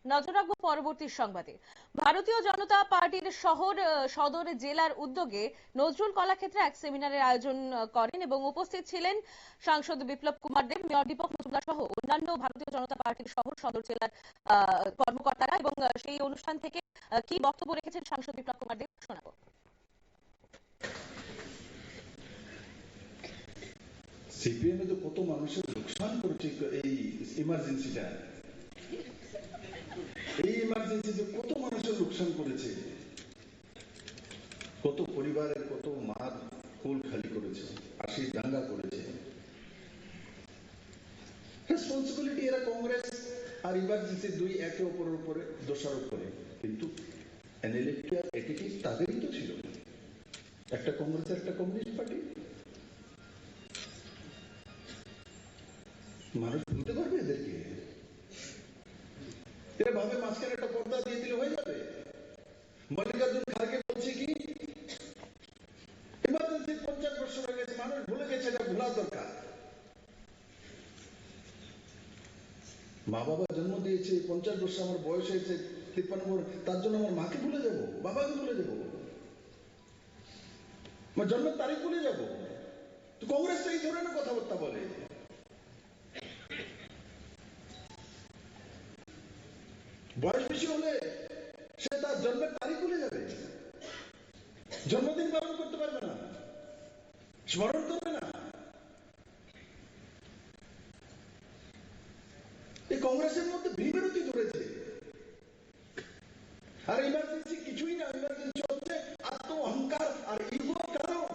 নজর রাখবো পরবর্তী সংবাদে। ভারতীয় জনতা পার্টির সদর জেলার উদ্যোগে নজরুল কলাক্ষেত্রে এক সেমিনারের আয়োজন করেন এবং উপস্থিত ছিলেন সাংসদ বিপ্লব কুমার দেব, মেয়র দীপক মজুমদার সহ অন্যান্য ভারতীয় জনতা পার্টির সদর জেলার কর্মকর্তারা। এবং সেই অনুষ্ঠান থেকে কি বক্তব্য রেখেছেন সাংসদ বিপ্লব কুমার দেব শোনাবো। সিপিএম তো কত মানুষের লোকসান করেছে এই ইমার্জেন্সিটা, যে কত মানুষের লোকসান করেছে, কত পরিবারের কত মার কোল খালি করেছে, আশি দাঙ্গা করেছে। রেসপন্সিবিলিটি এরা কংগ্রেস আর ইমার্জেন্সি দুই একে অপরের উপরে দোষারোপ করে, কিন্তু অ্যানালিটিক্যাল অ্যাটিটিউড তাদেরই তো ছিল। একটা কংগ্রেস একটা কমিউনিস্ট পার্টি, মানুষ ভুলতে পারবে এদেরকে? এরা ভাবে মাঝখানে একটা পর্দা দিয়ে দিলে হয়ে যাবে। মল্লিকার্জুন খাড়গে বলছে কি, ইমার্জেন্সি 50 বছর হয়ে গেছে, মানুষ ভুলে গেছে, এটা ভোলা দরকার। মা বাবা জন্ম দিয়েছে, 50 বছর আমার বয়স হয়েছে, 53, তার জন্য আমার মাকে ভুলে যাব, বাবাকে ভুলে যাব, আমার জন্মের তারিখ ভুলে যাব? তো কংগ্রেস তো এই ধরনের কথাবার্তা বলে। বয়স বেশি হলে সে তার জন্মের তারিখ ভুলে যাবে, জন্মদিন পালন করতে পারবে না, স্মরণ করবে না। এই কংগ্রেসের মধ্যে বিরতি ধরেছে। আর ইমার্জেন্সি কিছুই না, ইমার্জেন্সি হচ্ছে আত্ম অহংকার আর ইগোর কারণ।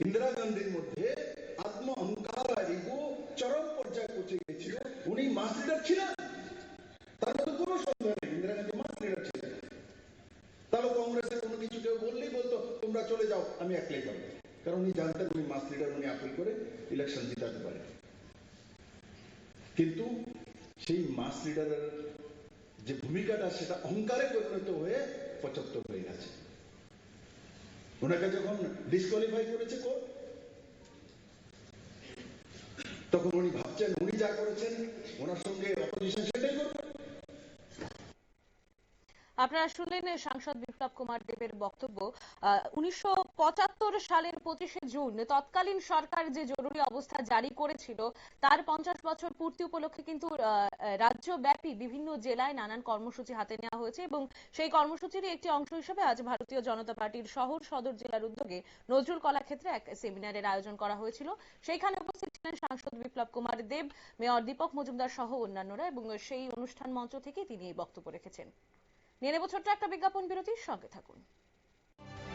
ইন্দিরা গান্ধীর মধ্যে আত্ম অহংকার আর ইগো চরম পর্যায়ে পৌঁছে গিয়েছিল। উনি মাস লিডার ছিলেন, তার মধ্যে কোনো সন্দেহ নেই, ইন্দিরা গান্ধী মাস লিডার ছিলেন। তাহলে কংগ্রেসের কোনো কিছু কেউ বললেই বলতো তোমরা চলে যাও, আমি একলাই পারবো, কারণ উনি জানতেন উনি মাস লিডার, উনি আপিল করে ইলেকশন জিতাতে পারে। কিন্তু সেই মাস লিডারের যে ভূমিকাটা, সেটা অহংকারে পরিণত হয়ে 75 হয়ে গেছে। ওনাকে যখন ডিসকোয়ালিফাই করেছে কোর্ট, তখন উনি ভাবছেন উনি যা করেছেন ওনার সঙ্গে অপোজিশন সেটাই করবে। আপনারা শুনলেন সাংসদ বিপ্লব কুমার দেবের বক্তব্য। 1975 সালের 25শে জুন তৎকালীন সরকার যে জরুরি অবস্থা জারি করেছিল, তার 50 বছর পূর্তি উপলক্ষে কিন্তু রাজ্যব্যাপী বিভিন্ন জেলায় নানান কর্মসূচি হাতে নেওয়া হয়েছে এবং সেই কর্মসূচির একটি অংশ হিসেবে আজ ভারতীয় জনতা পার্টির সদর জেলার উদ্যোগে নজরুল কলাক্ষেত্রে এক সেমিনারের আয়োজন করা হয়েছিল। সেইখানে উপস্থিত ছিলেন সাংসদ বিপ্লব কুমার দেব, মেয়র দীপক মজুমদার সহ অন্যান্যরা, এবং সেই অনুষ্ঠান মঞ্চ থেকে তিনি এই বক্তব্য রেখেছেন। নিয়ে নেব ছোট্ট একটা বিজ্ঞাপন বিরতির সঙ্গে থাকুন।